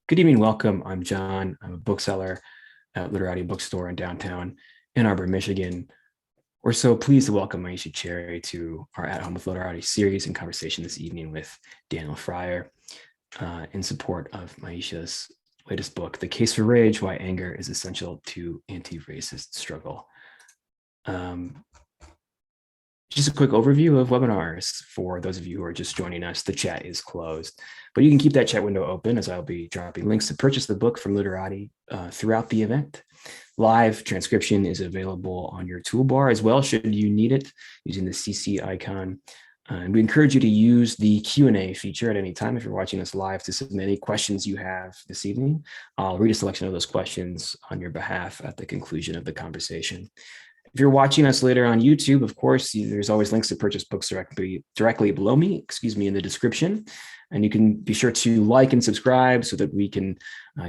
Good evening, welcome. I'm John. I'm a bookseller at Literati bookstore in downtown Ann Arbor, Michigan. We're so pleased to welcome Myisha Cherry to our At Home with Literati series and conversation this evening with Daniel Fryer in support of Myisha's latest book, The Case for Rage, Why Anger is Essential to Anti-Racist Struggle. Just a quick overview of webinars for those of you who are just joining us. The chat is closed, but you can keep that chat window open as I'll be dropping links to purchase the book from Literati throughout the event. Live transcription is available on your toolbar as well, should you need it, using the CC icon. And we encourage you to use the Q&A feature at any time if you're watching us live to submit any questions you have this evening. I'll read a selection of those questions on your behalf at the conclusion of the conversation. If you're watching us later on YouTube, of course, there's always links to purchase books directly below me, in the description. And you can be sure to like and subscribe so that we can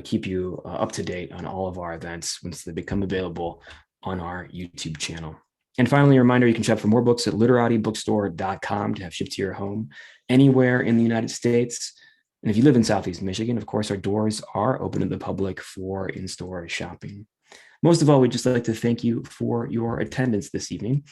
keep you up to date on all of our events once they become available on our YouTube channel. And finally, a reminder, you can shop for more books at literatibookstore.com to have shipped to your home anywhere in the United States. And if you live in Southeast Michigan, of course, our doors are open to the public for in-store shopping. Most of all, we'd just like to thank you for your attendance this evening,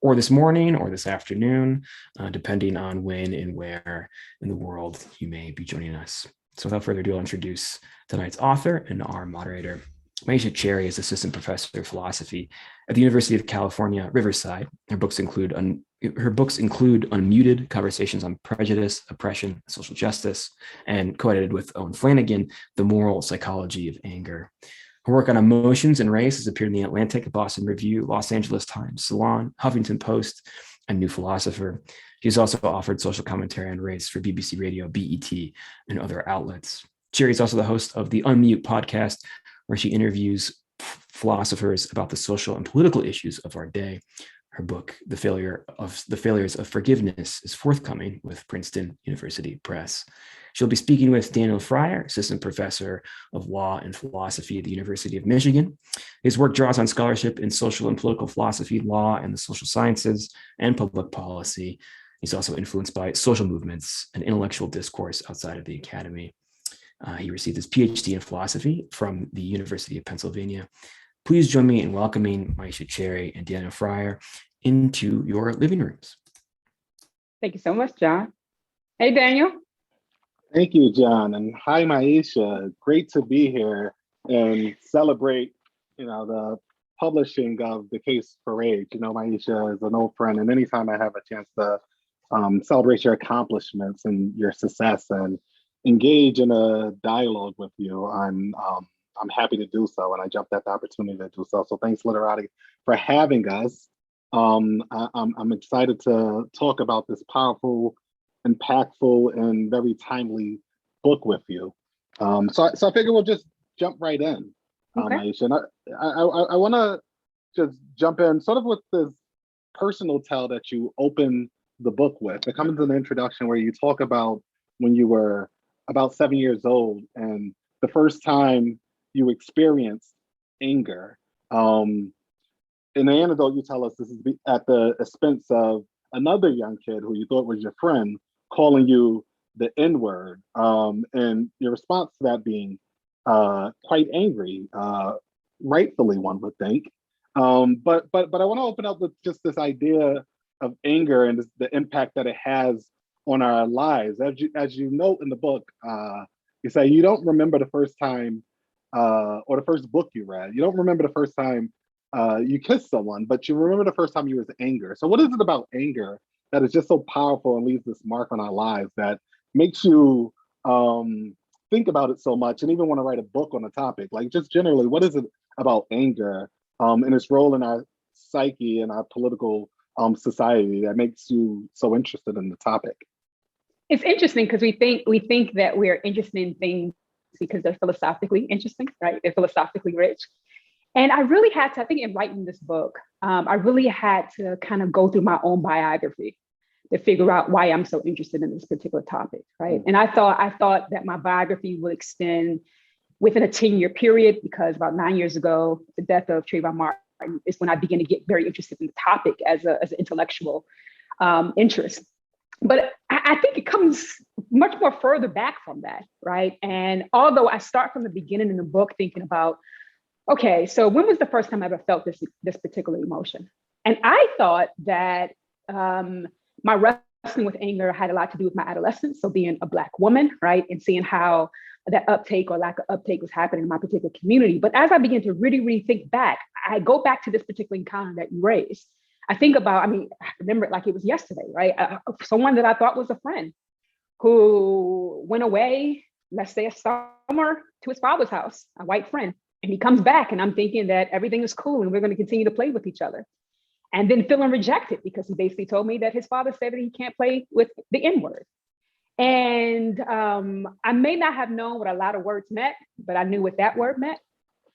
or this morning, or this afternoon, depending on when and where in the world you may be joining us. So without further ado, I'll introduce tonight's author and our moderator. Myisha Cherry is Assistant Professor of Philosophy at the University of California, Riverside. Her books include Unmuted, Conversations on Prejudice, Oppression, Social Justice, and co-edited with Owen Flanagan, The Moral Psychology of Anger. Her work on emotions and race has appeared in The Atlantic, Boston Review, Los Angeles Times, Salon, Huffington Post, and New Philosopher. She's also offered social commentary on race for BBC Radio, BET, and other outlets. Cherry is also the host of the Unmute podcast, where she interviews philosophers about the social and political issues of our day. Her book, The Failures of Forgiveness, is forthcoming with Princeton University Press. She'll be speaking with Daniel Fryer, Assistant Professor of Law and Philosophy at the University of Michigan. His work draws on scholarship in social and political philosophy, law, and the social sciences, and public policy. He's also influenced by social movements and intellectual discourse outside of the academy. He received his PhD in philosophy from the University of Pennsylvania. Please join me in welcoming Myisha Cherry and Daniel Fryer into your living rooms. Thank you so much, John. Hey, Daniel. Thank you, John. And hi, Myisha. Great to be here and celebrate, the publishing of The Case for Rage. Myisha is an old friend, and anytime I have a chance to celebrate your accomplishments and your success and engage in a dialogue with you, I'm happy to do so, and I jumped at the opportunity to do so. So thanks, Literati, for having us. I'm excited to talk about this powerful, impactful, and very timely book with you. So I figure we'll just jump right in, Okay. Myisha. And I want to just jump in sort of with this personal tale that you open the book with. It comes in the introduction where you talk about when you were about 7 years old and the first time you experienced anger. In the anecdote, you tell us this is at the expense of another young kid who you thought was your friend calling you the N-word, and your response to that being quite angry, rightfully one would think. But I want to open up with just this idea of anger and the impact that it has on our lives. As you note in the book, you say you don't remember the first time or the first book you read. You don't remember the first time you kissed someone, but you remember the first time you was angry. So what is it about anger that is just so powerful and leaves this mark on our lives that makes you think about it so much and even want to write a book on the topic? Like, just generally, what is it about anger and its role in our psyche and our political society that makes you so interested in the topic? It's interesting because we think that we're interested in things because they're philosophically interesting, right? They're philosophically rich. And I really had to, I think in writing this book, I really had to kind of go through my own biography to figure out why I'm so interested in this particular topic, right? And I thought that my biography would extend within a 10-year period, because about 9 years ago, the death of Trayvon Martin is when I began to get very interested in the topic as an intellectual interest. But I think it comes much more further back from that, right? And although I start from the beginning in the book thinking about, okay, so when was the first time I ever felt this particular emotion? And I thought that my wrestling with anger had a lot to do with my adolescence. So being a Black woman, right? And seeing how that uptake or lack of uptake was happening in my particular community. But as I begin to really think back, I go back to this particular encounter that you raised. I think about, I remember it like it was yesterday, right? Someone that I thought was a friend who went away, let's say a summer, to his father's house, a white friend. And he comes back and I'm thinking that everything is cool and we're going to continue to play with each other. And then feeling rejected because he basically told me that his father said that he can't play with the N-word. And I may not have known what a lot of words meant, but I knew what that word meant.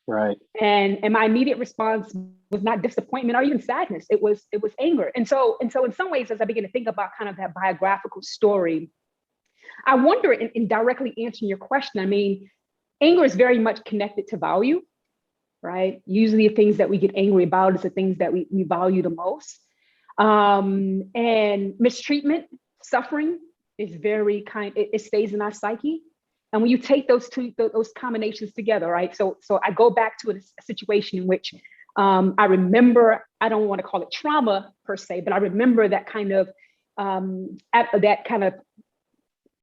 Right. And my immediate response was not disappointment or even sadness. It was anger. And so in some ways, as I begin to think about kind of that biographical story, I wonder, in directly answering your question, anger is very much connected to value, right? Usually the things that we get angry about is the things that we value the most. And mistreatment, suffering is very it stays in our psyche. And when you take those combinations together, right? So I go back to a situation in which I remember, I don't want to call it trauma per se, but I remember that kind of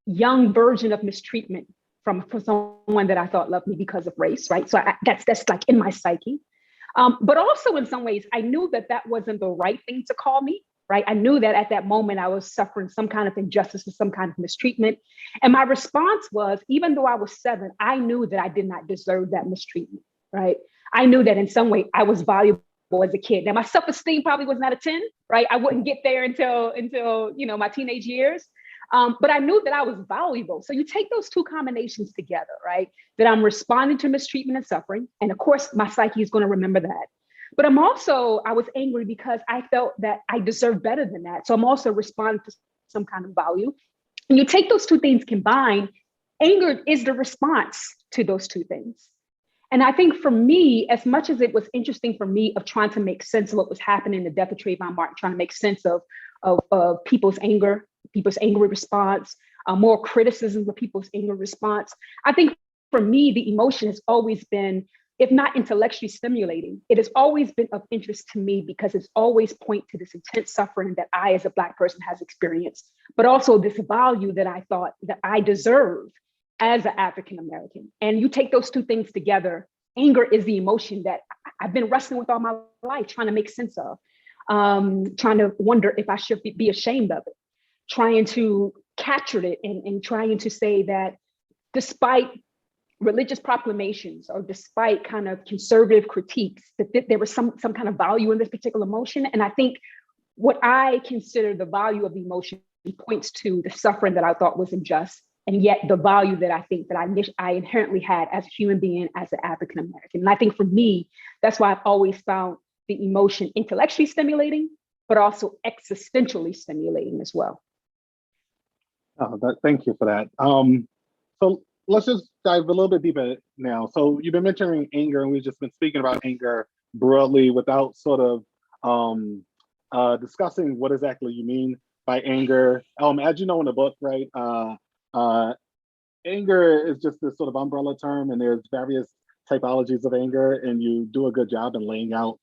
young version of mistreatment from someone that I thought loved me because of race, right? So that's like in my psyche. But also in some ways, I knew that wasn't the right thing to call me, right? I knew that at that moment I was suffering some kind of injustice or some kind of mistreatment. And my response was, even though I was 7, I knew that I did not deserve that mistreatment, right? I knew that in some way I was valuable as a kid. Now my self-esteem probably was not a 10, right? I wouldn't get there until my teenage years. But I knew that I was valuable. So you take those two combinations together, right? That I'm responding to mistreatment and suffering. And of course, my psyche is going to remember that. But I was angry because I felt that I deserved better than that. So I'm also responding to some kind of value. And you take those two things combined, anger is the response to those two things. And I think for me, as much as it was interesting for me of trying to make sense of what was happening in the death of Trayvon Martin, trying to make sense of people's anger, people's angry response, more criticism of people's anger response. I think for me, the emotion has always been, if not intellectually stimulating, it has always been of interest to me because it's always point to this intense suffering that I as a Black person has experienced, but also this value that I thought that I deserve as an African American. And you take those two things together, anger is the emotion that I've been wrestling with all my life, trying to make sense of, trying to wonder if I should be ashamed of it, trying to capture it and trying to say that despite religious proclamations or despite kind of conservative critiques, that there was some kind of value in this particular emotion. And I think what I consider the value of the emotion points to the suffering that I thought was unjust, and yet the value that I think that I inherently had as a human being, as an African American. And I think for me, that's why I've always found the emotion intellectually stimulating, but also existentially stimulating as well. Thank you for that. So let's just dive a little bit deeper now. So you've been mentioning anger, and we've just been speaking about anger broadly without sort of discussing what exactly you mean by anger. As you know in the book, right, anger is just this sort of umbrella term, and there's various typologies of anger, and you do a good job in laying out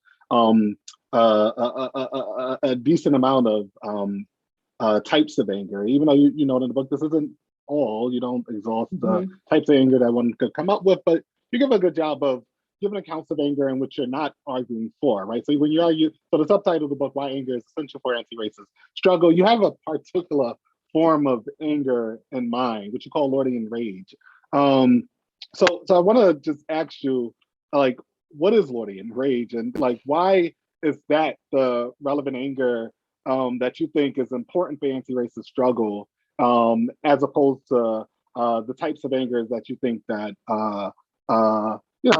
a decent amount of types of anger. Even though you know in the book this isn't all, you don't exhaust the types of anger that one could come up with, but you give a good job of giving accounts of anger in which you're not arguing for, right? So when you argue, so the subtitle of the book, Why Anger is Essential for Anti-Racist Struggle, you have a particular form of anger in mind, which you call Lordy Enrage. So I want to just ask you, like, what is Lordy Enrage, and like, why is that the relevant anger that you think is important for anti-racist struggle, as opposed to the types of angers that you think that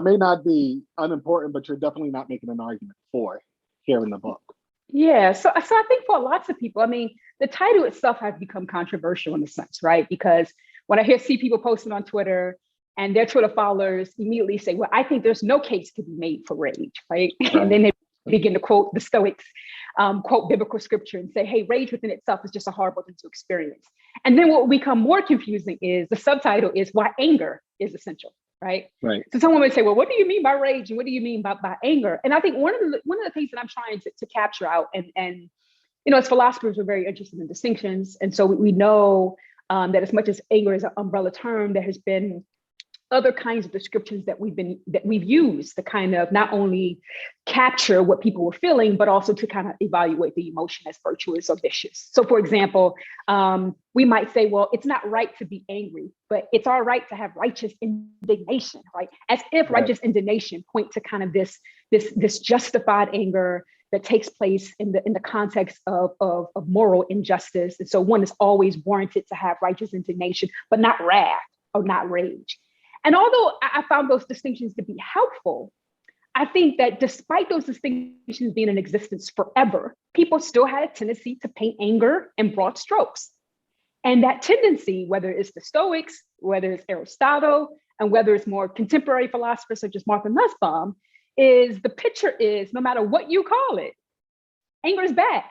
may not be unimportant, but you're definitely not making an argument for here in the book? Yeah, so I think for lots of people, the title itself has become controversial in a sense, right? Because when I see people posting on Twitter and their Twitter followers immediately say, well, I think there's no case to be made for rage, right? And then they begin to quote the Stoics. quote biblical scripture and say, hey, rage within itself is just a horrible thing to experience. And then what will become more confusing is the subtitle is why anger is essential, right? Right. So someone would say, well, what do you mean by rage? And what do you mean by anger? And I think one of the things that I'm trying to capture out, and as philosophers, we're very interested in distinctions. And so we know that as much as anger is an umbrella term, there has been other kinds of descriptions that we've used to kind of not only capture what people were feeling, but also to kind of evaluate the emotion as virtuous or vicious. So for example, we might say, well, it's not right to be angry, but it's all right to have righteous indignation, right? As if righteous indignation point to kind of this justified anger that takes place in the context of moral injustice. And so one is always warranted to have righteous indignation, but not wrath or not rage. And although I found those distinctions to be helpful, I think that despite those distinctions being in existence forever, people still had a tendency to paint anger in broad strokes. And that tendency, whether it's the Stoics, whether it's Aristotle, and whether it's more contemporary philosophers such as Martha Nussbaum, is the picture is no matter what you call it, anger is bad,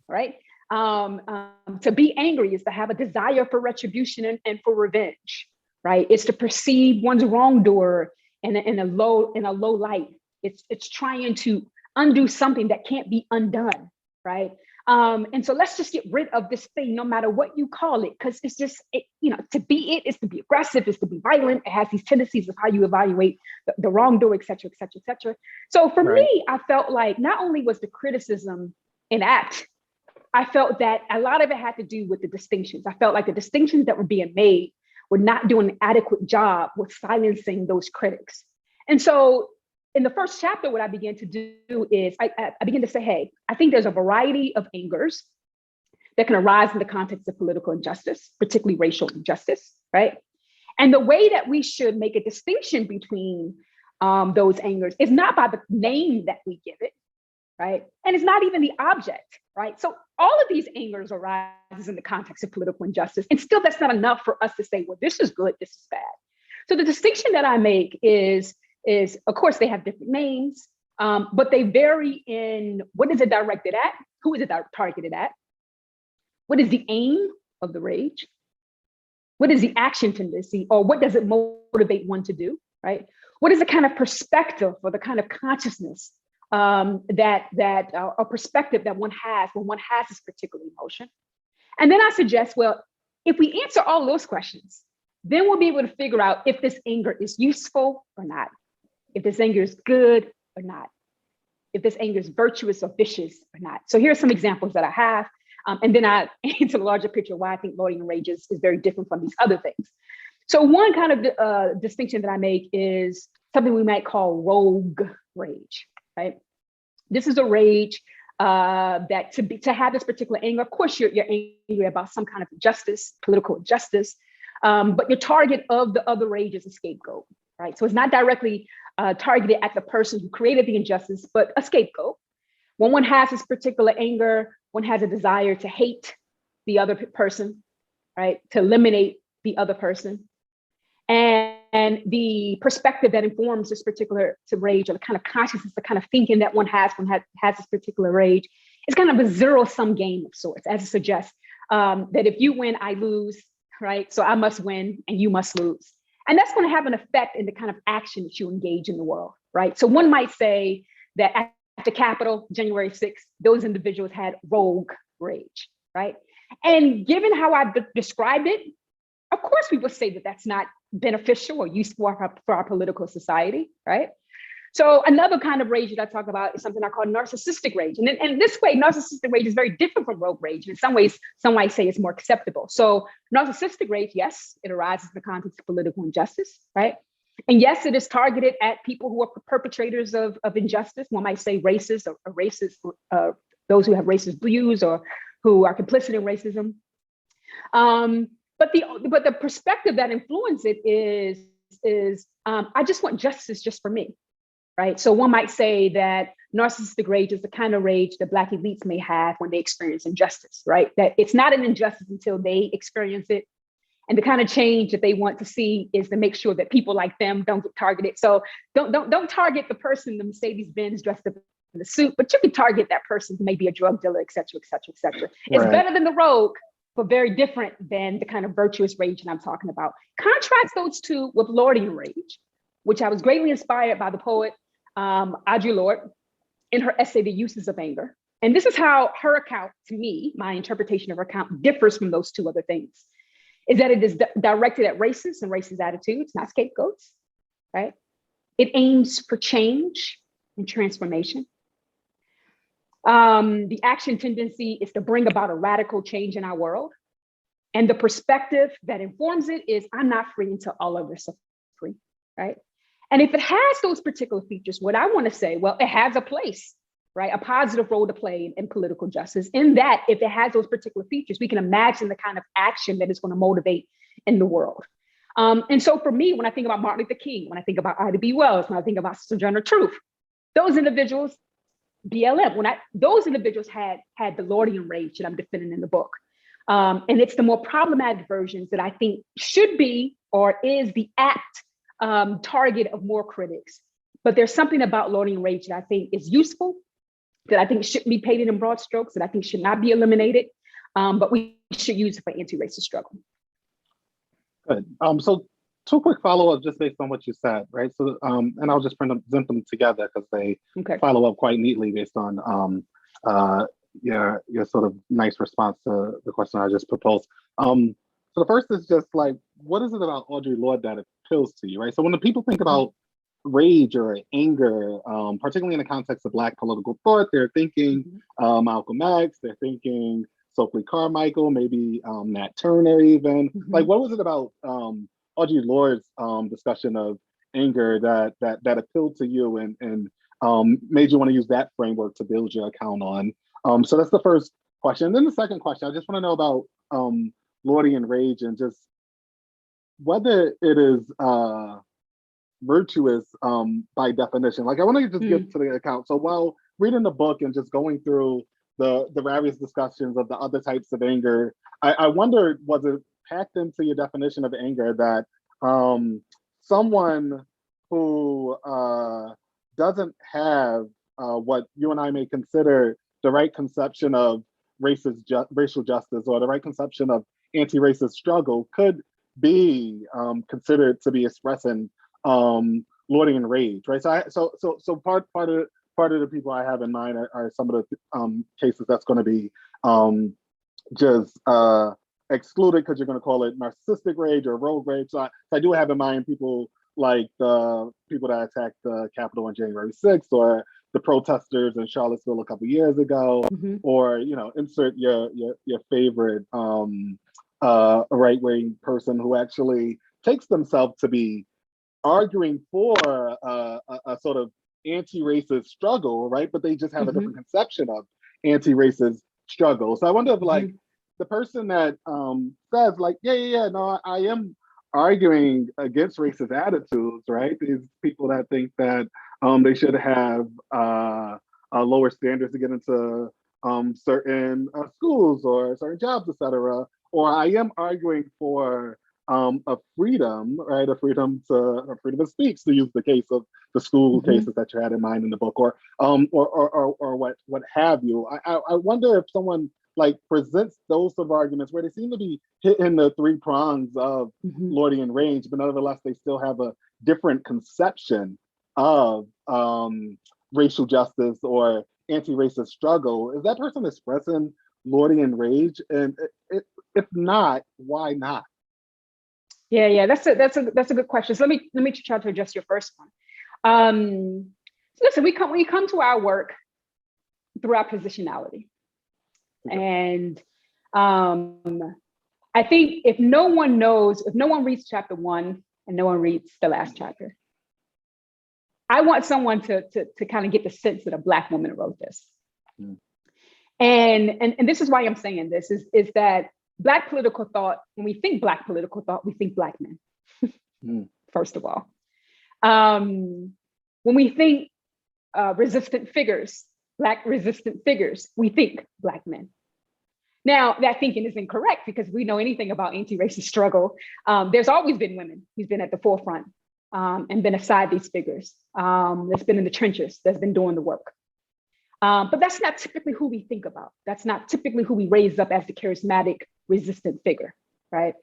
right? To be angry is to have a desire for retribution and for revenge. Right, it's to perceive one's wrongdoer in a low light. It's trying to undo something that can't be undone, right? And so let's just get rid of this thing, no matter what you call it, because it's just to be it is to be aggressive, is to be violent. It has these tendencies of how you evaluate the wrongdoer, et cetera, et cetera, et cetera. So for me, I felt like not only was the criticism inapt, I felt that a lot of it had to do with the distinctions. I felt like the distinctions that were being made were not doing an adequate job with silencing those critics. And so in the first chapter, what I began to do is I began to say, hey, I think there's a variety of angers that can arise in the context of political injustice, particularly racial injustice, right? And the way that we should make a distinction between those angers is not by the name that we give it, right? And it's not even the object, right? So all of these angers arises in the context of political injustice. And still that's not enough for us to say, well, this is good, this is bad. So the distinction that I make is of course, they have different names, but they vary in what is it directed at? Who is it targeted at? What is the aim of the rage? What is the action tendency, or what does it motivate one to do, right? What is the kind of perspective or the kind of consciousness a perspective that one has when one has this particular emotion? And then I suggest, well, if we answer all those questions, then we'll be able to figure out if this anger is useful or not, if this anger is good or not, if this anger is virtuous or vicious or not. So here are some examples that I have, and then I into the larger picture why I think Lordy and Enrage is very different from these other things. So one kind of distinction that I make is something we might call rogue rage. Right? This is a rage that to have this particular anger, of course, you're angry about some kind of injustice, political injustice, but your target of the other rage is a scapegoat, right? So it's not directly targeted at the person who created the injustice, but a scapegoat. When one has this particular anger, one has a desire to hate the other person, right? To eliminate the other person. And the perspective that informs this particular rage, or the kind of consciousness, the kind of thinking that one has this particular rage, is kind of a zero-sum game of sorts, as it suggests that if you win, I lose, right? So I must win and you must lose. And that's going to have an effect in the kind of action that you engage in the world, right? So one might say that at the Capitol, January 6th, those individuals had rogue rage, right? And given how I described it, of course, we would say that that's not beneficial or useful for our political society, right? So another kind of rage that I talk about is something I call narcissistic rage. And in this way, narcissistic rage is very different from rogue rage. In some ways, some might say it's more acceptable. So narcissistic rage, yes, it arises in the context of political injustice, right? And yes, it is targeted at people who are perpetrators of injustice. One might say racist or racist, those who have racist views or who are complicit in racism. But the perspective that influences it is I just want justice just for me, right? So one might say that narcissistic rage is the kind of rage that Black elites may have when they experience injustice, right? That it's not an injustice until they experience it. And the kind of change that they want to see is to make sure that people like them don't get targeted. So don't target the person in the Mercedes-Benz dressed up the suit, but you can target that person, maybe a drug dealer, et cetera, et cetera, et cetera. It's Right. better than the rogue, but very different than the kind of virtuous rage that I'm talking about. Contrast those two with Lordy Rage, which I was greatly inspired by the poet Audre Lorde in her essay, The Uses of Anger. And this is how her account, to me, my interpretation of her account differs from those two other things, is that it is directed at racists and racist attitudes, not scapegoats, right? It aims for change and transformation. The action tendency is to bring about a radical change in our world. And the perspective that informs it is, I'm not free until all others are free, right? And if it has those particular features, what I want to say, well, it has a place, right? A positive role to play in political justice. In that, if it has those particular features, we can imagine the kind of action that it's going to motivate in the world. And so for me, when I think about Martin Luther King, when I think about Ida B. Wells, when I think about Sojourner Truth, those individuals, BLM, those individuals had the Lordian rage that I'm defending in the book. And it's the more problematic versions that I think should be or is the apt target of more critics. But there's something about Lordian rage that I think is useful, that I think shouldn't be painted in broad strokes, that I think should not be eliminated, but we should use it for anti-racist struggle. Good. So two quick follow-ups just based on what you said, right? So, and I'll just present them together because they follow up quite neatly based on your sort of nice response to the question I just proposed. So the first is just like, what is it about Audre Lorde that appeals to you, right? So when the people think about rage or anger, particularly in the context of Black political thought, they're thinking Malcolm X, they're thinking Stokely Carmichael, maybe Nat Turner even. Like, what was it about Audre Lorde's discussion of anger that appealed to you and made you want to use that framework to build your account on? So that's the first question. And then the second question, I just want to know about Lordian rage and just whether it is virtuous by definition. Like, I want to just get to the account. So while reading the book and just going through the various discussions of the other types of anger, I wondered, was it packed into your definition of anger that someone who doesn't have what you and I may consider the right conception of racial justice or the right conception of anti-racist struggle could be considered to be expressing Lordian rage, right? So part of the people I have in mind are some of the cases that's going to be just excluded because you're going to call it narcissistic rage or rogue rage. So I do have in mind people like the people that attacked the Capitol on January 6th, or the protesters in Charlottesville a couple years ago, or insert your favorite right-wing person who actually takes themselves to be arguing for a sort of anti-racist struggle, right? But they just have a different conception of anti-racist struggle. So I wonder if like the person that says like, no, I am arguing against racist attitudes, right? These people that think that they should have lower standards to get into certain schools or certain jobs, etc. Or I am arguing for a freedom, right? A freedom of speech, to use the case of the school cases that you had in mind in the book, or what have you. I wonder if someone like presents those sort of arguments where they seem to be hitting the three prongs of Lordian rage, but nevertheless they still have a different conception of racial justice or anti-racist struggle. Is that person expressing Lordian rage? And if not, why not? Yeah, that's a good question. So let me try to address your first one. Listen, we come to our work through our positionality. And I think if no one reads chapter 1 and no one reads the last chapter, I want someone to kind of get the sense that a Black woman wrote this. And this is why I'm saying this is that Black political thought, when we think Black political thought, we think Black men, first of all. When we think resistant figures, Black resistant figures, we think Black men. Now, that thinking is incorrect because we know anything about anti-racist struggle. There's always been women who's been at the forefront and been aside these figures, that's been in the trenches, that's been doing the work. But that's not typically who we think about. That's not typically who we raise up as the charismatic, resistant figure, right?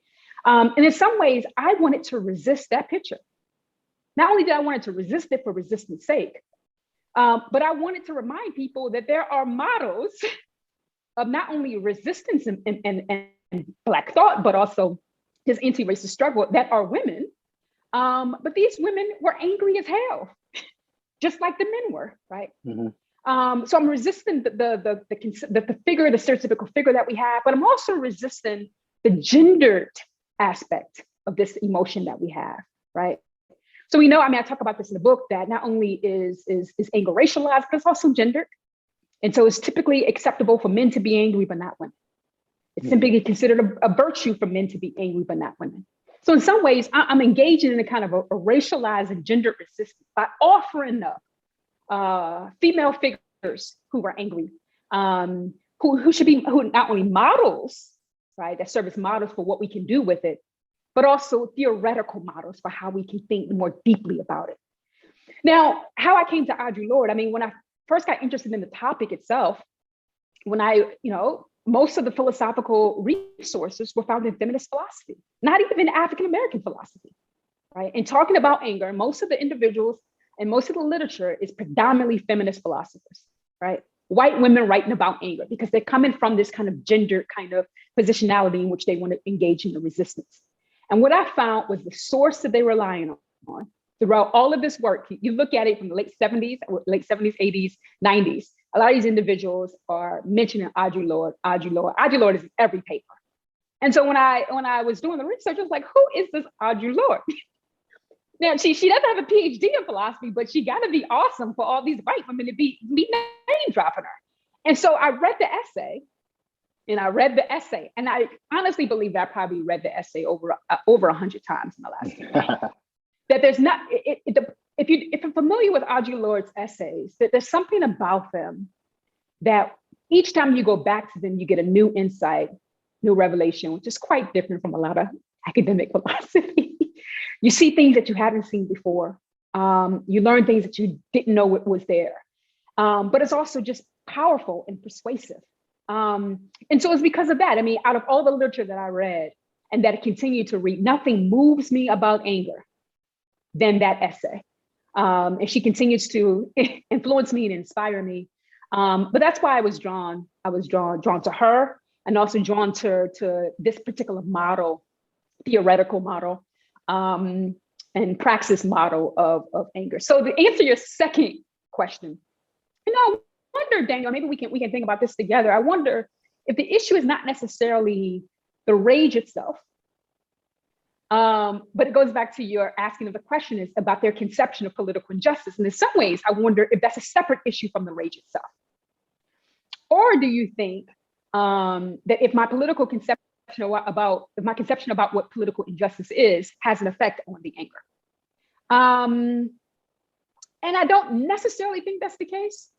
And in some ways, I wanted to resist that picture. Not only did I want to resist it for resistance sake, but I wanted to remind people that there are models of not only resistance and Black thought, but also this anti-racist struggle that are women. But these women were angry as hell, just like the men were, right? So I'm resisting the figure, the stereotypical figure that we have, but I'm also resisting the gendered aspect of this emotion that we have, right? So we know, I mean, I talk about this in the book, that not only is anger racialized, but it's also gendered. And so it's typically acceptable for men to be angry, but not women. It's simply considered a virtue for men to be angry, but not women. So in some ways, I'm engaging in a kind of a racialized and gendered resistance by offering up female figures who were angry, who should be, who not only models, right, that serve as models for what we can do with it, but also theoretical models for how we can think more deeply about it. Now, how I came to Audre Lorde, I mean, when I first got interested in the topic itself, when most of the philosophical resources were found in feminist philosophy, not even in African-American philosophy, right? And talking about anger, most of the individuals and most of the literature is predominantly feminist philosophers, right? White women writing about anger because they're coming from this kind of gendered kind of positionality in which they want to engage in the resistance. And what I found was the source that they were relying on throughout all of this work. You look at it from the late 70s, 80s, 90s. A lot of these individuals are mentioning Audre Lorde. Audre Lorde is in every paper. And so when I was doing the research, I was like, who is this Audre Lorde? Now, she doesn't have a PhD in philosophy, but she got to be awesome for all these white women to be name dropping her. And so I read the essay, and I honestly believe that I probably read the essay over 100 times in the last 2 years. That there's not, if you're familiar with Audre Lorde's essays, that there's something about them that each time you go back to them, you get a new insight, new revelation, which is quite different from a lot of academic philosophy. You see things that you haven't seen before. You learn things that you didn't know was there. But it's also just powerful and persuasive. And so it's because of that. I mean, out of all the literature that I read and that I continue to read, nothing moves me about anger than that essay. And she continues to influence me and inspire me. But that's why I was drawn to her, and also drawn to this particular model, theoretical model, and praxis model of anger. So to answer your second question, I wonder, Daniel, maybe we can think about this together. I wonder if the issue is not necessarily the rage itself, but it goes back to your asking of the question is about their conception of political injustice. And in some ways, I wonder if that's a separate issue from the rage itself. Or do you think that if my political conception about what political injustice is has an effect on the anger? And I don't necessarily think that's the case.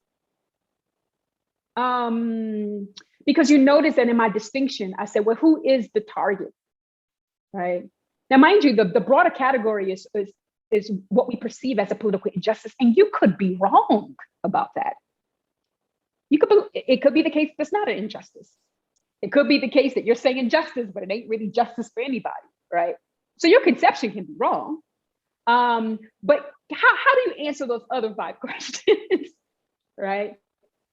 Because you notice that in my distinction, I said, well, who is the target, right? Now, mind you, the broader category is what we perceive as a political injustice, and you could be wrong about that. It could be the case that's not an injustice. It could be the case that you're saying injustice, but it ain't really justice for anybody, right? So your conception can be wrong. But how do you answer those other 5 questions, right?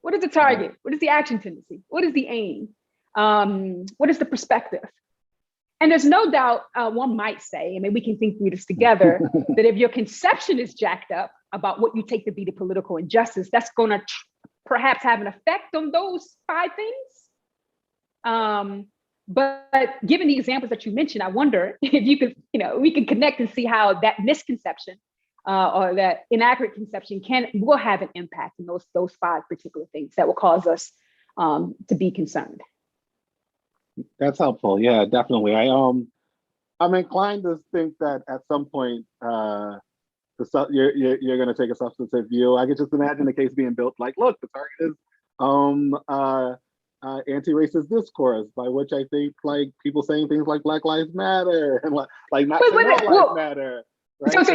What is the target? What is the action tendency? What is the aim? What is the perspective? And there's no doubt one might say, I mean, we can think through this together, that if your conception is jacked up about what you take to be the political injustice, that's going to perhaps have an effect on those 5 things. But given the examples that you mentioned, I wonder if you could, we can connect and see how that misconception or that inaccurate conception will have an impact in those 5 particular things that will cause us to be concerned. That's helpful. Yeah, definitely. I'm inclined to think that at some point you're going to take a substantive view. I could just imagine the case being built like, look, the target is anti-racist discourse, by which I think like people saying things like Black Lives Matter and like not saying all lives matter. Right? So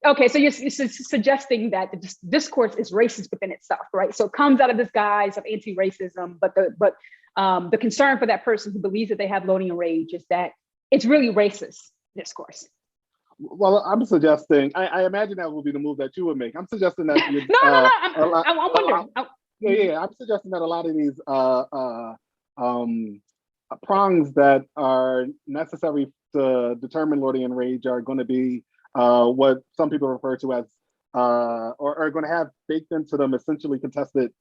Okay, so you're suggesting that the discourse is racist within itself, right? So it comes out of this guise of anti-racism, but the concern for that person who believes that they have loading and rage is that it's really racist discourse. Well, I'm suggesting, I imagine that will be the move that you would make. I'm suggesting that you I'm wondering. I'm suggesting that a lot of these prongs that are necessary to determine Lordy and Rage are going to be what some people refer to as, or are going to have baked into them essentially contested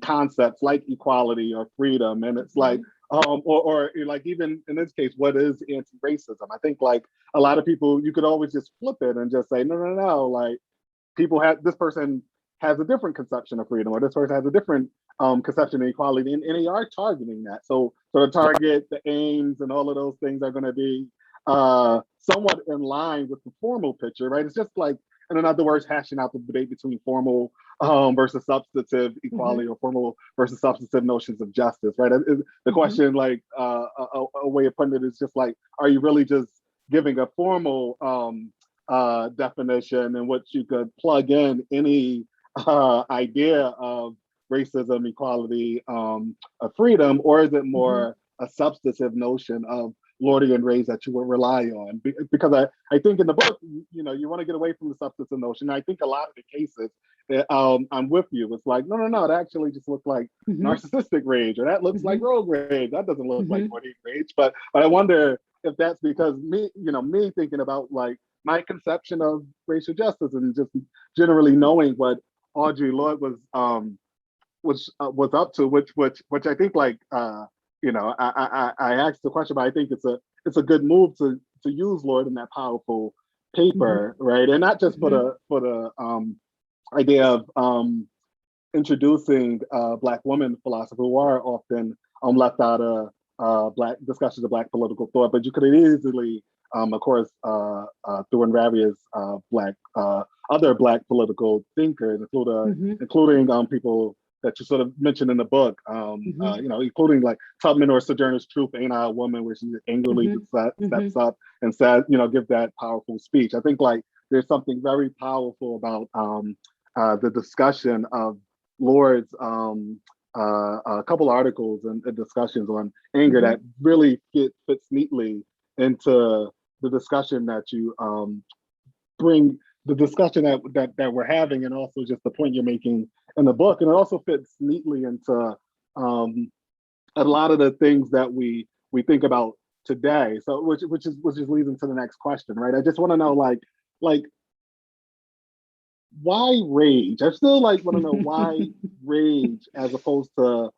concepts like equality or freedom. And it's like, or like even in this case, what is anti-racism? I think like a lot of people, you could always just flip it and just say, no, like this person has a different conception of freedom, or this person has a different conception of equality, and they are targeting that. So the target, the aims, and all of those things are going to be somewhat in line with the formal picture, right? It's just like, in other words, hashing out the debate between formal versus substantive equality, or formal versus substantive notions of justice, right? The question, like a way of putting it is just like, are you really just giving a formal definition in which you could plug in any idea of racism, equality, freedom, or is it more a substantive notion of Lordy and Rage that you would rely on? Because I think in the book, you want to get away from the substantive notion. I think a lot of the cases, I'm with you. It's like, no, that actually just looks like narcissistic rage, or that looks like rogue rage. That doesn't look like Lordy and Rage. But I wonder if that's because me thinking about like my conception of racial justice and just generally knowing what Audre Lorde was up to, which I think like I asked the question, but I think it's a good move to use Lorde in that powerful paper, right? And not just for the idea of introducing Black women philosophers who are often left out of Black discussions of Black political thought, but you could easily, of course, through Ravia's other Black political thinkers, including people that you sort of mentioned in the book, including like Tubman or Sojourner's Truth, Ain't I a Woman, where she angrily steps up and says, give that powerful speech. I think like there's something very powerful about the discussion of Lorde's a couple articles and discussions on anger that really fits neatly into the discussion that you bring, the discussion that we're having, and also just the point you're making in the book. And it also fits neatly into a lot of the things that we think about today. So which leads into the next question, right? I just want to know like why rage? I still like want to know why rage as opposed to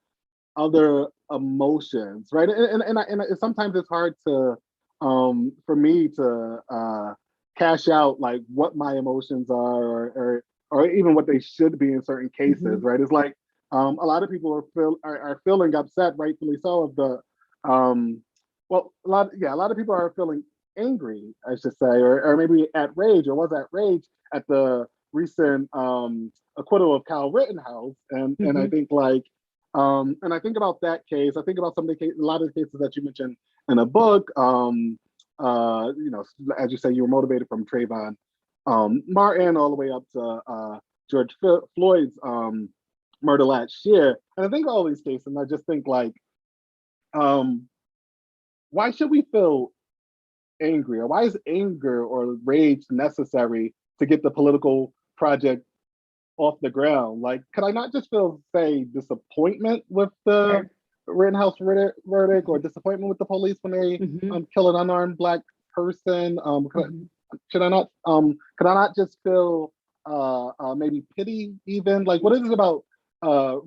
other emotions, right? And sometimes it's hard to for me to cash out like what my emotions are or even what they should be in certain cases, right? It's like a lot of people are feeling upset, rightfully so, of the a lot of people are feeling angry, I should say, or maybe at rage, or was at rage at the recent acquittal of Kyle Rittenhouse, and I think like and I think about that case. I think about some of a lot of the cases that you mentioned in a book. As you say, you were motivated from Trayvon Martin all the way up to George Floyd's murder last year. And I think all these cases, and I just think like, why should we feel angry, or why is anger or rage necessary to get the political project off the ground? Like, could I not just feel, say, disappointment with the Rittenhouse verdict, or disappointment with the police when they kill an unarmed Black person? Could I not just feel maybe pity even? Like, what is it about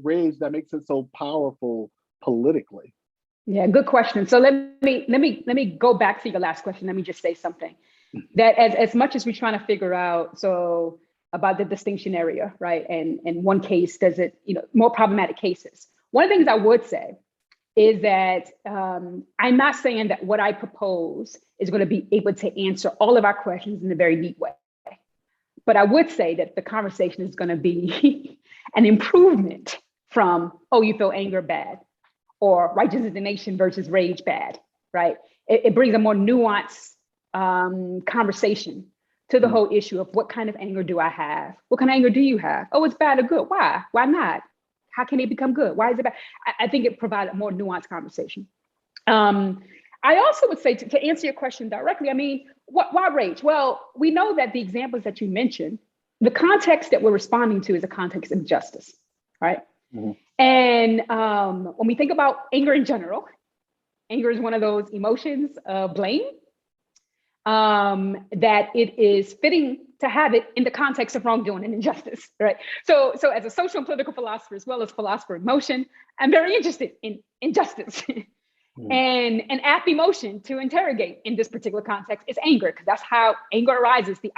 rage that makes it so powerful politically? Yeah, good question. So let me go back to your last question. Let me just say something that as much as we're trying to figure out about the distinction area, right? And in one case, does it, more problematic cases. One of the things I would say is that I'm not saying that what I propose is going to be able to answer all of our questions in a very neat way. But I would say that the conversation is going to be an improvement from, oh, you feel anger bad, or righteous indignation versus rage bad, right? It brings a more nuanced conversation to the whole issue of what kind of anger do I have? What kind of anger do you have? Oh, it's bad or good. Why? Why not? How can it become good? Why is it bad? I think it provided a more nuanced conversation. I also would say to answer your question directly, I mean, why rage? Well, we know that the examples that you mentioned, the context that we're responding to is a context of justice, right? Mm-hmm. And when we think about anger in general, anger is one of those emotions of blame, that it is fitting to have it in the context of wrongdoing and injustice, right? So as a social and political philosopher, as well as philosopher of emotion, I'm very interested in injustice. And an apt emotion to interrogate in this particular context is anger, because that's how anger arises. The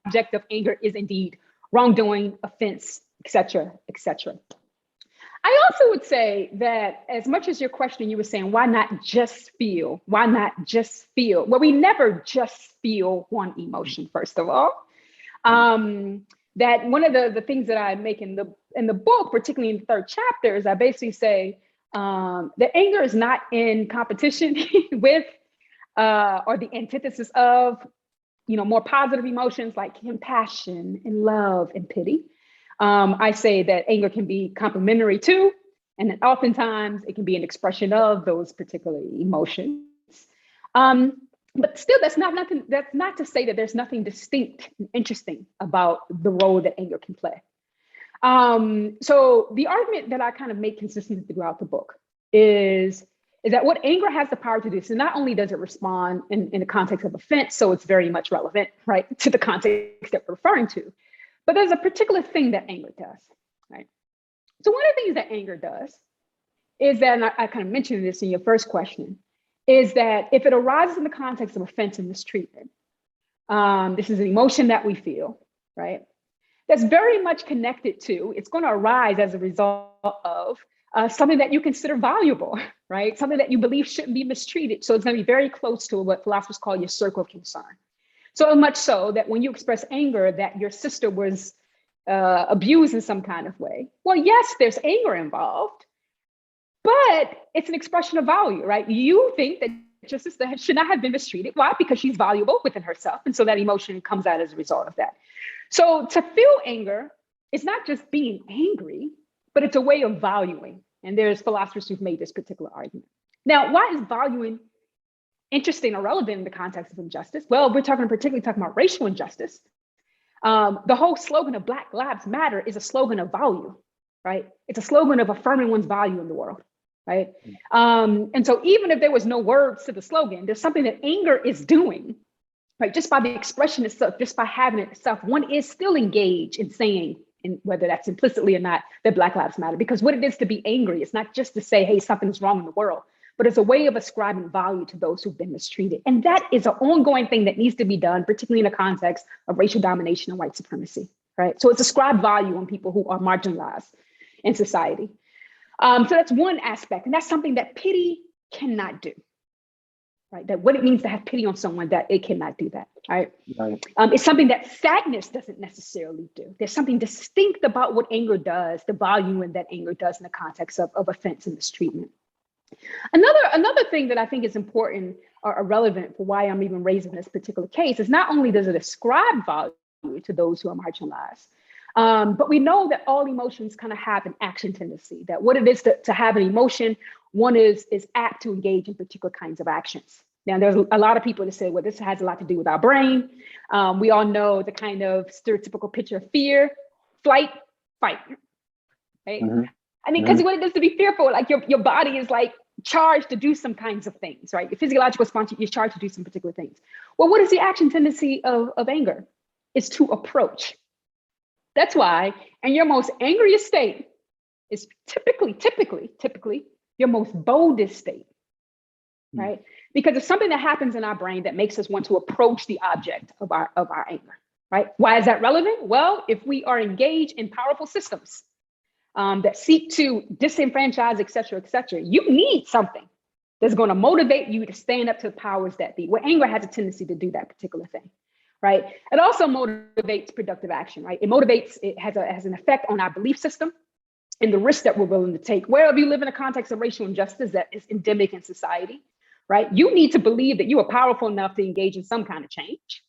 object of anger is indeed wrongdoing, offense, et cetera, et cetera. I also would say that as much as your question, you were saying, why not just feel? Why not just feel? Well, we never just feel one emotion, first of all. That one of the things that I make in the book, particularly in the 3rd chapter, is I basically say that anger is not in competition with or the antithesis of, more positive emotions like compassion and love and pity. I say that anger can be complementary to, and that oftentimes it can be an expression of those particular emotions. But still, that's not to say that there's nothing distinct and interesting about the role that anger can play. So the argument that I kind of make consistently throughout the book is that what anger has the power to do, so not only does it respond in the context of offense, so it's very much relevant, right, to the context that we're referring to, but there's a particular thing that anger does, right? So one of the things that anger does is that, and I kind of mentioned this in your first question, is that if it arises in the context of offense and mistreatment, this is an emotion that we feel, right? That's very much connected to, it's going to arise as a result of something that you consider valuable, right? Something that you believe shouldn't be mistreated. So it's going to be very close to what philosophers call your circle of concern. So much so that when you express anger that your sister was abused in some kind of way, well, yes, there's anger involved, but it's an expression of value, right? You think that your sister should not have been mistreated. Why? Because she's valuable within herself. And so that emotion comes out as a result of that. So to feel anger, it's not just being angry, but it's a way of valuing. And there's philosophers who've made this particular argument. Now, why is valuing interesting or relevant in the context of injustice? Well, we're particularly talking about racial injustice. The whole slogan of Black Lives Matter is a slogan of value, right? It's a slogan of affirming one's value in the world, right? And so even if there was no words to the slogan, there's something that anger is doing, right? Just by the expression itself, just by having it itself, one is still engaged in saying, and whether that's implicitly or not, that Black Lives Matter. Because what it is to be angry, it's not just to say, hey, something's wrong in the world, but it's a way of ascribing value to those who've been mistreated. And that is an ongoing thing that needs to be done, particularly in the context of racial domination and white supremacy, right? So it's ascribed value on people who are marginalized in society. So that's one aspect, and that's something that pity cannot do, right? That what it means to have pity on someone, that it cannot do that, right? It's something that sadness doesn't necessarily do. There's something distinct about what anger does, the volume and that anger does in the context of offense and mistreatment. Another thing that I think is important or relevant for why I'm even raising this particular case is not only does it ascribe value to those who are marginalized, but we know that all emotions kind of have an action tendency, that what it is to have an emotion, one is apt to engage in particular kinds of actions. Now, there's a lot of people that say, well, this has a lot to do with our brain. We all know the kind of stereotypical picture of fear, flight, fight, right? Mm-hmm. I mean, because what it is to be fearful, like your body is like charged to do some kinds of things, right? Your physiological response, you're charged to do some particular things. Well, what is the action tendency of anger? It's to approach. That's why, in your most angriest state is typically your most boldest state, right? Because it's something that happens in our brain that makes us want to approach the object of our anger, right? Why is that relevant? Well, if we are engaged in powerful systems that seek to disenfranchise, et cetera, you need something that's going to motivate you to stand up to the powers that be. Well, anger has a tendency to do that particular thing, right? It also motivates productive action, right? It has an effect on our belief system and the risk that we're willing to take. Where if you live in a context of racial injustice that is endemic in society, right? You need to believe that you are powerful enough to engage in some kind of change.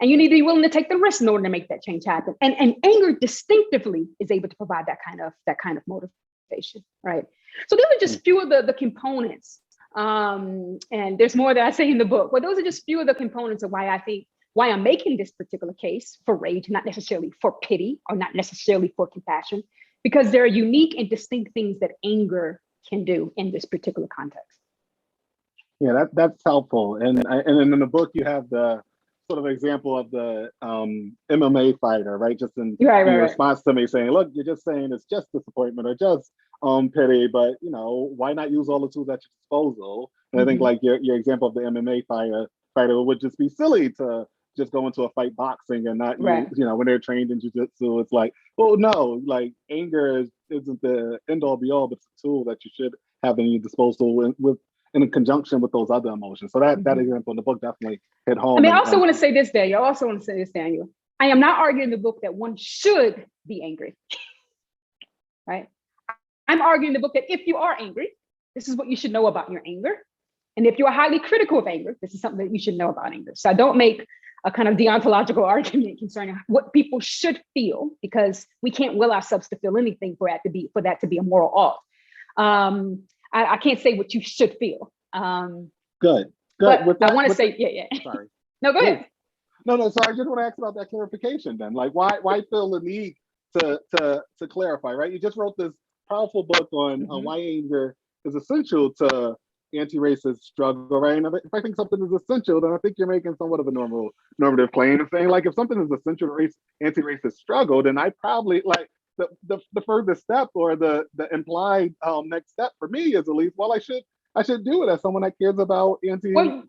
And you need to be willing to take the risk in order to make that change happen. And anger distinctively is able to provide that kind of motivation, right? So those are just few of the components. And there's more that I say in the book, but those are just few of the components of why I'm making this particular case for rage, not necessarily for pity or not necessarily for compassion, because there are unique and distinct things that anger can do in this particular context. Yeah, that's helpful. And in the book, you have the sort of example of the MMA fighter, right? Just in response to me saying, look, you're just saying it's just disappointment or just pity, but why not use all the tools at your disposal? And I think like your example of the MMA fighter would just be silly to just go into a fight boxing and not use, when they're trained in jiu-jitsu, it's like, well, no, like anger isn't the end all be all, but it's a tool that you should have in your disposal in conjunction with those other emotions. So that example in the book definitely hit home. I mean, I also want to say this, Daniel. I am not arguing in the book that one should be angry, right? I'm arguing in the book that if you are angry, this is what you should know about your anger. And if you are highly critical of anger, this is something that you should know about anger. So I don't make a kind of deontological argument concerning what people should feel, because we can't will ourselves to feel anything for that to be a moral ought. I can't say what you should feel. Good. But I want to say, yeah. Sorry. No, go ahead. No. So I just want to ask about that clarification then. Like, why feel the need to clarify, right? You just wrote this powerful book on why anger is essential to anti-racist struggle, right? And if I think something is essential, then I think you're making somewhat of a normative claim and saying, like, if something is essential to anti-racist struggle, then I probably like the furthest step or the implied next step for me is at least, well, I should do it as someone that cares about anti-racism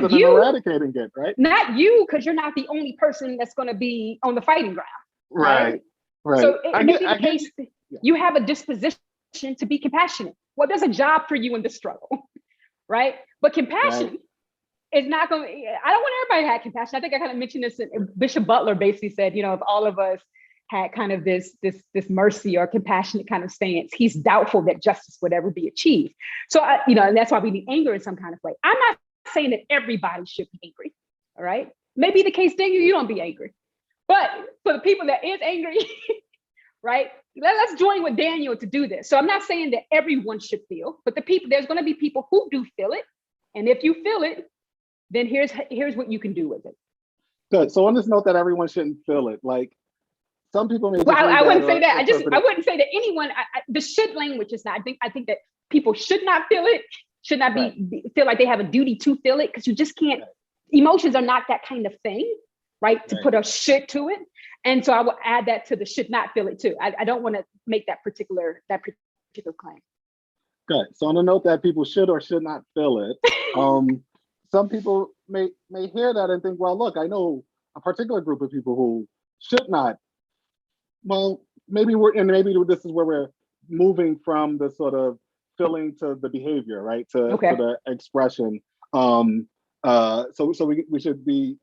and eradicating it, right? Not you, because you're not the only person that's going to be on the fighting ground. Right. So you have a disposition to be compassionate. Well, there's a job for you in the struggle, right? But compassion is not going to, I don't want everybody to have compassion. I think I kind of mentioned this, Bishop Butler basically said, if all of us had kind of this mercy or compassionate kind of stance, he's doubtful that justice would ever be achieved. So, and that's why we need anger in some kind of way. I'm not saying that everybody should be angry, all right? Maybe the case, Daniel, you don't be angry. But for the people that is angry, right? Let's join with Daniel to do this. So I'm not saying that everyone should feel, but there's going to be people who do feel it. And if you feel it, then here's what you can do with it. Good. So on this note that everyone shouldn't feel it, like some people may. Well, I wouldn't say that. I wouldn't say that anyone. The should language is not. I think that people should not feel it. Should not feel like they have a duty to feel it, because you just can't. Emotions are not that kind of thing, right? To put a should to it. And so I will add that to the should not feel it too. I don't want to make that particular claim. Good. So on the note that people should or should not feel it, some people may hear that and think, well, look, I know a particular group of people who should not. Well, maybe this is where we're moving from the sort of feeling to the behavior, right? To the expression. So we should be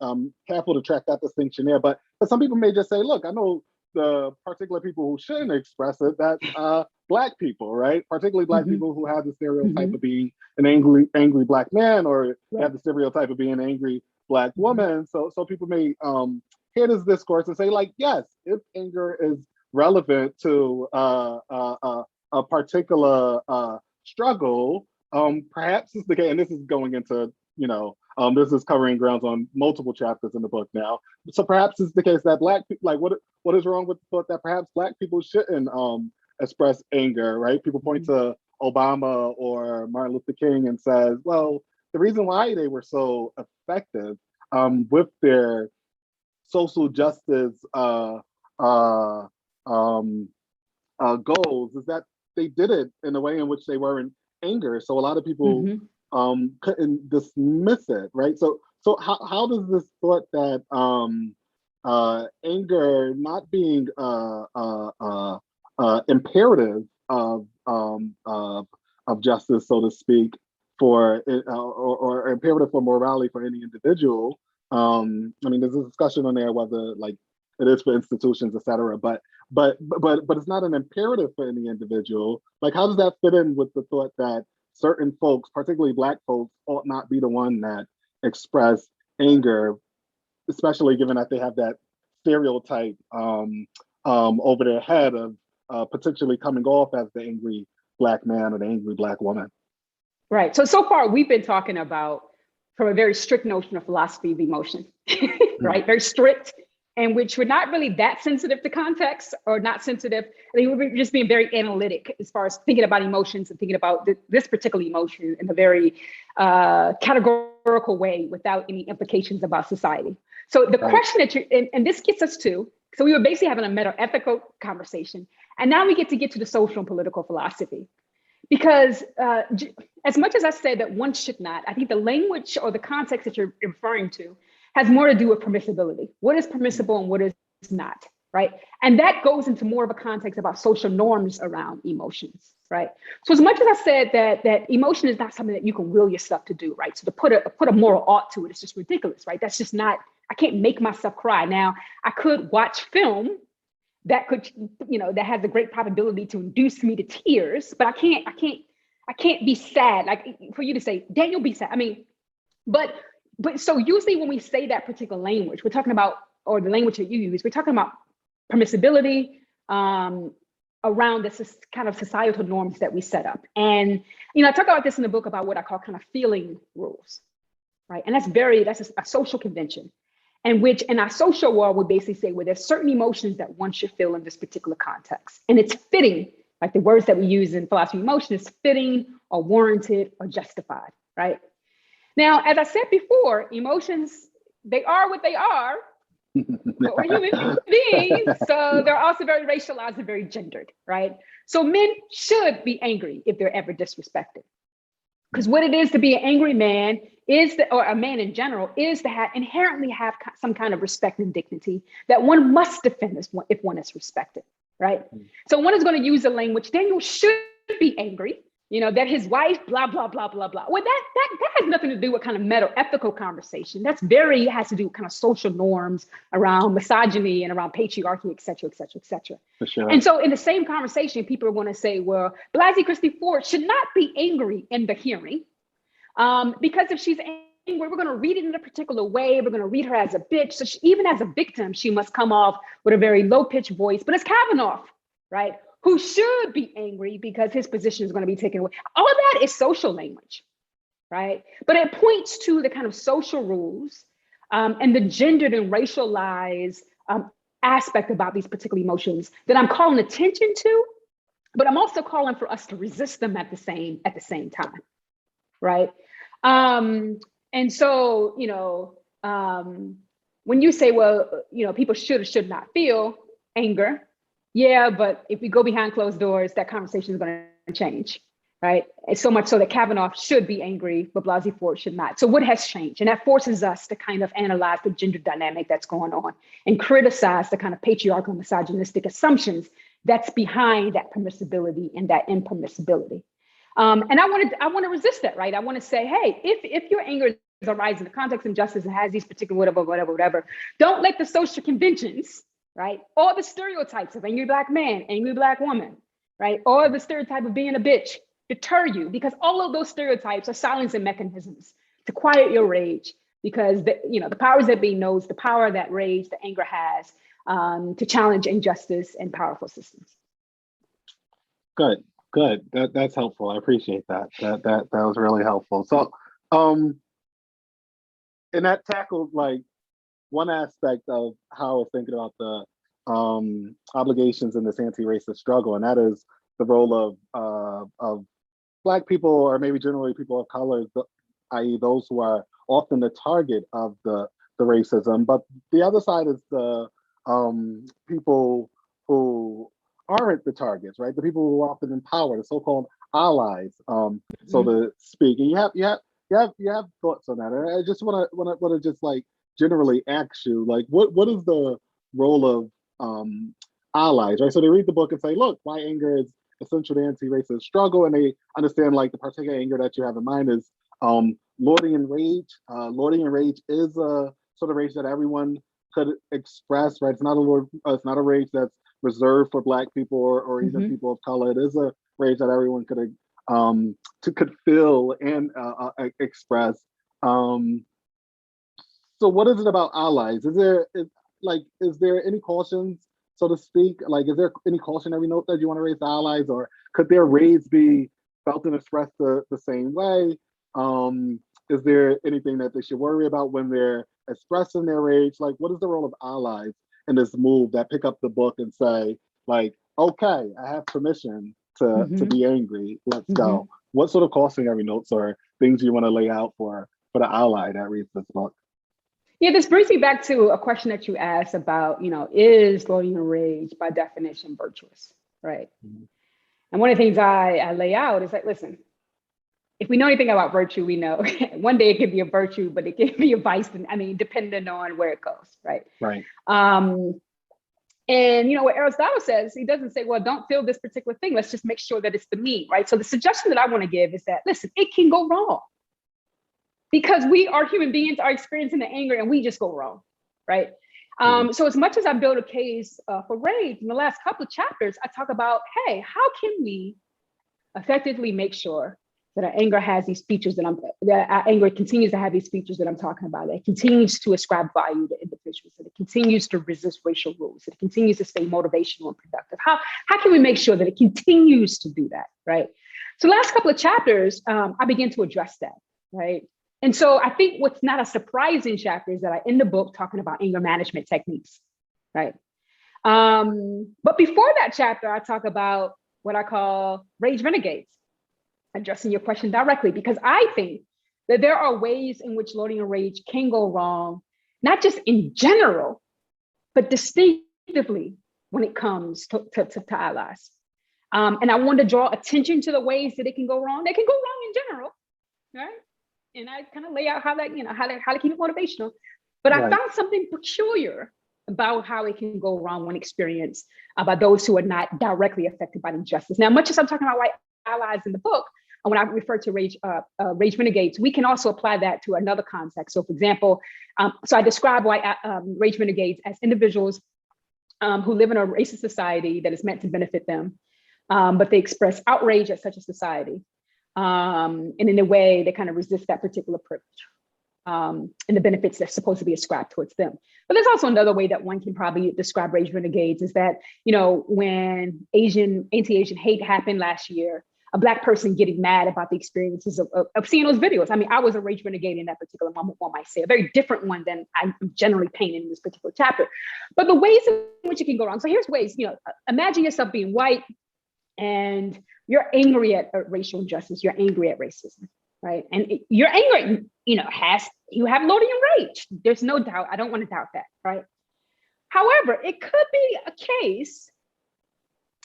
careful to track that distinction there. But some people may just say, look, I know the particular people who shouldn't express it, that's Black people, right? Particularly Black people who have the stereotype of being an angry Black man, or have the stereotype of being an angry Black woman. So people may hear this discourse and say, like, yes, if anger is relevant to a particular struggle, perhaps it's the case, and this is going into, this is covering grounds on multiple chapters in the book now. So perhaps it's the case that Black people, like, what is wrong with the thought that perhaps Black people shouldn't express anger, right? People point to Obama or Martin Luther King and says, well, the reason why they were so effective with their social justice goals is that they did it in a way in which they were in anger. So a lot of people couldn't dismiss it, right? So how does this thought that anger not being imperative of justice, so to speak, for or imperative for morality for any individual? I mean, there's a discussion on there whether like it is for institutions, et cetera, but it's not an imperative for any individual. Like, how does that fit in with the thought that certain folks, particularly Black folks, ought not be the one that express anger, especially given that they have that stereotype over their head of potentially coming off as the angry Black man or the angry Black woman. Right. So far we've been talking about from a very strict notion of philosophy of emotion, right? Very strict, in which we're not really that sensitive to context or not sensitive. I think we're just being very analytic as far as thinking about emotions and thinking about this particular emotion in a very categorical way without any implications about society. So the question that and this gets us to, so we were basically having a meta-ethical conversation, and now we get to the social and political philosophy. Because as much as I said that one should not, I think the language or the context that you're referring to has more to do with permissibility. What is permissible and what is not, right? And that goes into more of a context about social norms around emotions, right? So as much as I said that emotion is not something that you can will yourself to do, right? So to put a moral ought to it, it's just ridiculous, right? That's just not, I can't make myself cry. Now, I could watch film that could, that has a great probability to induce me to tears, but I can't be sad. Like for you to say, Daniel, be sad. I mean, but so usually when we say that particular language, we're talking about, or the language that you use, we're talking about permissibility around this kind of societal norms that we set up. And, I talk about this in the book about what I call kind of feeling rules, right? And that's a social convention. And which in our social world, we basically say, well, there's certain emotions that one should feel in this particular context. And it's fitting, like the words that we use in philosophy of emotion is fitting or warranted or justified, right? Now, as I said before, emotions, they are what they are, but we're human beings. So they're also very racialized and very gendered, right? So men should be angry if they're ever disrespected. Because what it is to be an angry man or a man in general, is to inherently have some kind of respect and dignity that one must defend if one is respected, right? So one is going to use the language, Daniel should be angry, that his wife, blah, blah, blah, blah, blah. Well, that has nothing to do with kind of meta-ethical conversation. Has to do with kind of social norms around misogyny and around patriarchy, et cetera, et cetera, et cetera. For sure. And so in the same conversation, people are going to say, well, Blasey Christie Ford should not be angry in the hearing because if she's angry, we're going to read it in a particular way. We're going to read her as a bitch. So even as a victim, she must come off with a very low-pitched voice. But it's Kavanaugh, right? Who should be angry because his position is going to be taken away. All of that is social language, right? But it points to the kind of social rules and the gendered and racialized aspect about these particular emotions that I'm calling attention to, but I'm also calling for us to resist them at the same time, right? And so, when you say, well, people should or should not feel anger, yeah, but if we go behind closed doors, that conversation is going to change, right? And so much so that Kavanaugh should be angry, but Blasey Ford should not. So what has changed? And that forces us to kind of analyze the gender dynamic that's going on and criticize the kind of patriarchal, misogynistic assumptions that's behind that permissibility and that impermissibility. And I want to resist that, right? I want to say, hey, if your anger is arising in the context of injustice and has these particular whatever, don't let the social conventions, right? All the stereotypes of angry Black man, angry Black woman, right? Or the stereotype of being a bitch deter you, because all of those stereotypes are silencing mechanisms to quiet your rage, because the powers that be knows the power that rage, the anger has to challenge injustice and powerful systems. Good. That's helpful. I appreciate that. That was really helpful. So, and that tackled like one aspect of how I was thinking about the obligations in this anti-racist struggle, and that is the role of Black people, or maybe generally people of color, i.e. those who are often the target of the racism. But the other side is the people who aren't the targets, right? The people who are often in power, the so-called allies, so to speak. And you have thoughts on that. And I just want to just like generally ask you, like, what is the role of allies, right? So they read the book and say, look, why anger is essential to anti-racist struggle, and they understand like the particular anger that you have in mind is Lordy and Rage. Lordy and Rage is a sort of rage that everyone could express, right? It's not a rage that's reserved for Black people or even people of color. It is a rage that everyone could feel and express. So what is it about allies? Is there any cautions, so to speak? Like, is there any cautionary note that you want to raise to allies, or could their rage be felt and expressed the same way? Is there anything that they should worry about when they're expressing their rage? Like, what is the role of allies in this move that pick up the book and say, like, okay, I have permission to be angry. Let's go. What sort of cautionary notes or things you want to lay out for the ally that reads this book? Yeah, this brings me back to a question that you asked about, is Lordy and Enrage by definition virtuous, right? And one of the things I lay out is like, listen, if we know anything about virtue, we know one day it could be a virtue, but it can be a vice, depending on where it goes, right? Right. And what Aristotle says, he doesn't say, well, don't feel this particular thing. Let's just make sure that it's the mean, right? So the suggestion that I want to give is that, listen, it can go wrong. Because we are human beings, are experiencing the anger, and we just go wrong, right? So as much as I build a case for rage, in the last couple of chapters, I talk about, hey, how can we effectively make sure that our anger has these features that our anger continues to have these features that I'm talking about, that it continues to ascribe value to individuals, that it continues to resist racial rules, that it continues to stay motivational and productive. How can we make sure that it continues to do that, right? So last couple of chapters, I begin to address that, right? And so I think what's not a surprising chapter is that I end the book talking about anger management techniques, right? But before that chapter, I talk about what I call rage renegades, addressing your question directly, because I think that there are ways in which Lordy and Rage can go wrong, not just in general, but distinctively when it comes to allies. And I want to draw attention to the ways that it can go wrong. They can go wrong in general, right? And I kind of lay out how that, how to keep it motivational. But I found something peculiar about how it can go wrong when experienced by those who are not directly affected by injustice. Now, much as I'm talking about white allies in the book, and when I refer to rage renegades, we can also apply that to another context. So for example, so I describe white rage renegades as individuals who live in a racist society that is meant to benefit them, but they express outrage at such a society. And in a way, they kind of resist that particular privilege and the benefits that's supposed to be ascribed towards them. But there's also another way that one can probably describe rage renegades is that, when anti-Asian hate happened last year, a Black person getting mad about the experiences of seeing those videos. I mean, I was a rage renegade in that particular moment, one might say, a very different one than I'm generally painting in this particular chapter. But the ways in which it can go wrong. So here's ways, imagine yourself being white and you're angry at racial injustice, you're angry at racism, right? And you're angry, you have Lordy and Rage. There's no doubt, I don't want to doubt that, right? However, it could be a case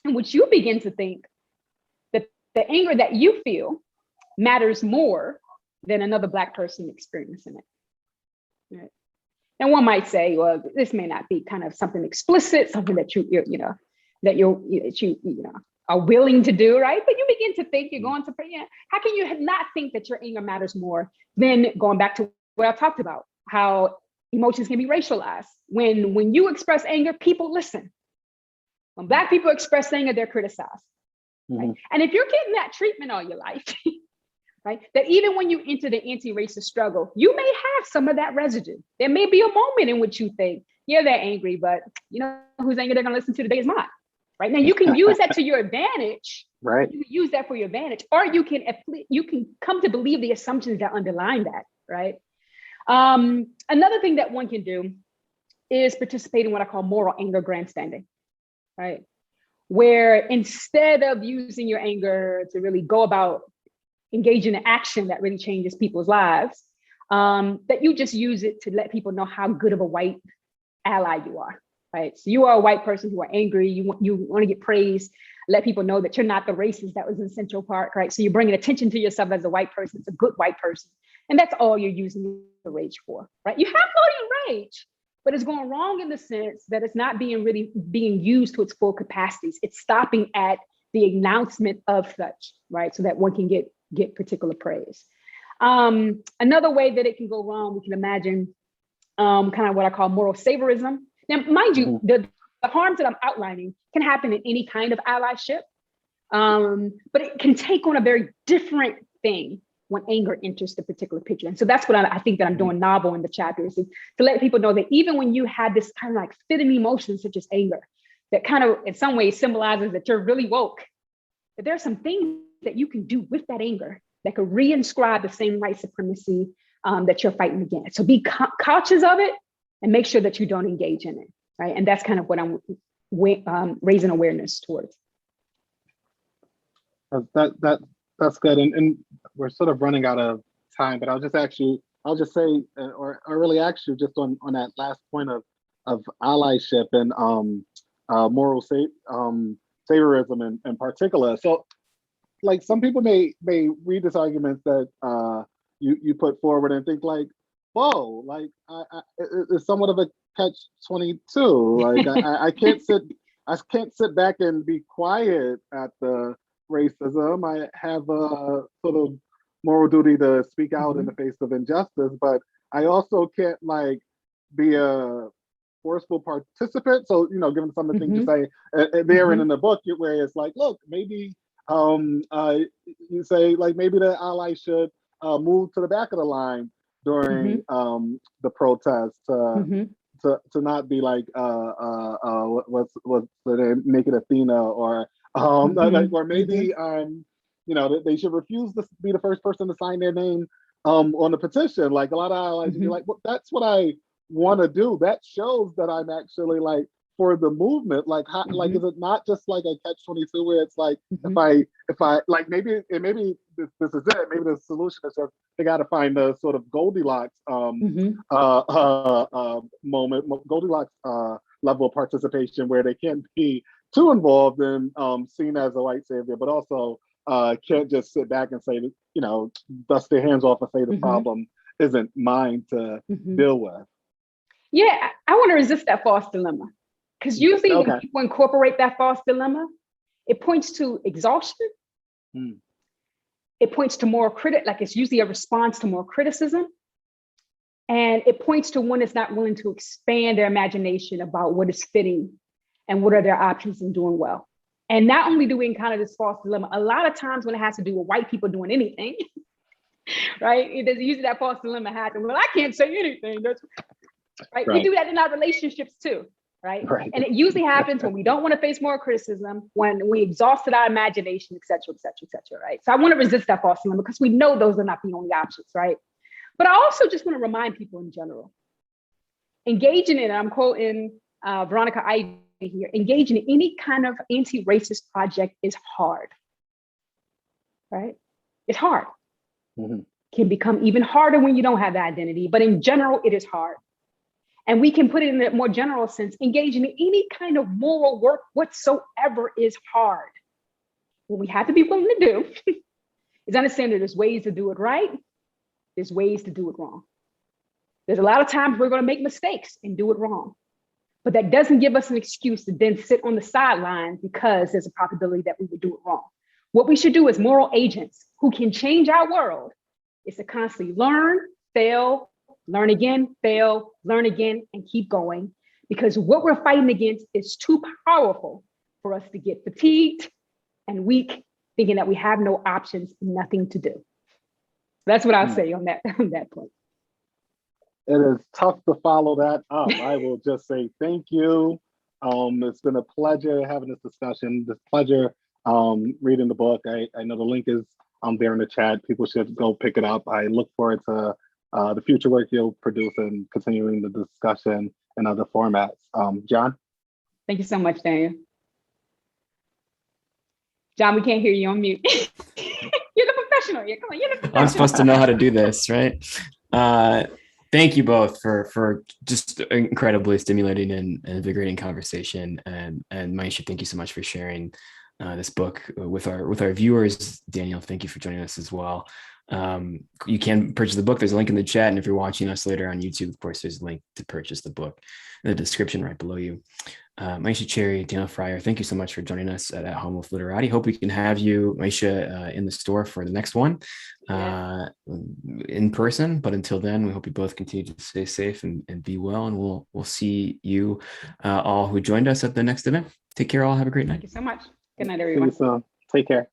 in which you begin to think that the anger that you feel matters more than another Black person experiencing it, right? And one might say, well, this may not be kind of something explicit, something that you are willing to do, right? But you begin to think, you're going to, how can you not think that your anger matters more than going back to what I talked about, how emotions can be racialized. When you express anger, people listen. When Black people express anger, they're criticized. Right? And if you're getting that treatment all your life, right, that even when you enter the anti-racist struggle, you may have some of that residue. There may be a moment in which you think, yeah, they're angry, but whose anger they're gonna listen to today is mine. Right now, you can use that to your advantage. Right. You can use that for your advantage, or you can come to believe the assumptions that underline that. Right. Another thing that one can do is participate in what I call moral anger grandstanding. Right, where instead of using your anger to really go about engaging in action that really changes people's lives, that you just use it to let people know how good of a white ally you are. Right. So you are a white person who are angry. You want to get praised. Let people know that you're not the racist that was in Central Park. Right. So you're bringing attention to yourself as a white person. It's a good white person. And that's all you're using the rage for. Right. You have Lordy and Rage, but it's going wrong in the sense that it's not being used to its full capacities. It's stopping at the announcement of such. Right. So that one can get particular praise. Another way that it can go wrong, we can imagine kind of what I call moral Saverism. Now, mind you, the harms that I'm outlining can happen in any kind of allyship, but it can take on a very different thing when anger enters the particular picture. And so that's what I think that I'm doing novel in the chapter, is to let people know that even when you have this kind of like fitting emotion, such as anger, that kind of in some ways symbolizes that you're really woke, that there are some things that you can do with that anger that could reinscribe the same white supremacy that you're fighting against. So be conscious of it and make sure that you don't engage in it, right? And that's kind of what I'm raising awareness towards. That's good. And we're sort of running out of time, but I'll just say, or really ask you just on that last point of allyship and moral Saverism in particular. So like some people may read this argument that you put forward and think like, whoa, like it's somewhat of a catch-22. Like I can't sit back and be quiet at the racism. I have a sort of moral duty to speak out in the face of injustice, but I also can't like be a forceful participant. So, you know, given some of the things you say there and in the book, where it's like, look, maybe you say like maybe the ally should move to the back of the line during the protest to not be like what's the name, Naked Athena, or like, or maybe you know, they should refuse to be the first person to sign their name on the petition. Like a lot of allies would be like, well, that's what I want to do. That shows that I'm actually like for the movement. Like how, like is it not just like a catch-22 where it's like if I like maybe this is it. Maybe the solution is that they got to find a sort of Goldilocks moment, Goldilocks level of participation where they can't be too involved and seen as a white savior, but also can't just sit back and say, you know, dust their hands off and say the problem isn't mine to deal with. Yeah, I want to resist that false dilemma, because usually when people incorporate that false dilemma, it points to exhaustion. It points to moral like it's usually a response to moral criticism. And it points to one that's not willing to expand their imagination about what is fitting and what are their options in doing well. And not only do we encounter this false dilemma, a lot of times when it has to do with white people doing anything, right? It does usually that false dilemma happen. Well, I can't say anything. That's right. We do that in our relationships too, right? And it usually happens when we don't want to face moral criticism, when we exhausted our imagination, et cetera, right? So I want to resist that false dilemma because we know those are not the only options, right? But I also just want to remind people in general, engaging in, I'm quoting Veronica Ivy here, engaging in any kind of anti-racist project is hard, right? It's hard. Can become even harder when you don't have the identity, but in general, it is hard. And we can put it in a more general sense, engaging in any kind of moral work whatsoever is hard. What we have to be willing to do is understand that there's ways to do it right, there's ways to do it wrong. There's a lot of times we're going to make mistakes and do it wrong. But that doesn't give us an excuse to then sit on the sidelines because there's a probability that we would do it wrong. What we should do as moral agents who can change our world is to constantly learn, fail, learn again, fail, learn again, and keep going. Because what we're fighting against is too powerful for us to get fatigued and weak, thinking that we have no options, nothing to do. That's what I'll say on that point. It is tough to follow that up. I will just say thank you. It's been a pleasure having this discussion. It's a pleasure reading the book. I know the link is there in the chat. People should go pick it up. I look forward to the future work you'll produce and continuing the discussion in other formats. John? Thank you so much, Daniel. John, we can't hear you on mute. You're the professional. Come on, you're the professional. I'm supposed to know how to do this, right? Thank you both for just incredibly stimulating and invigorating conversation. And Myisha, thank you so much for sharing this book with our viewers. Daniel, thank you for joining us as well. You can purchase the book. There's a link in the chat. And if you're watching us later on YouTube, of course, there's a link to purchase the book in the description right below you. Myisha Cherry, Daniel Fryer, thank you so much for joining us at Home with Literati. Hope we can have you, Myisha, in the store for the next one in person. But until then, we hope you both continue to stay safe and be well. And we'll see you all who joined us at the next event. Take care all. Have a great night. Thank you so much. Good night, everyone. See you soon. Take care.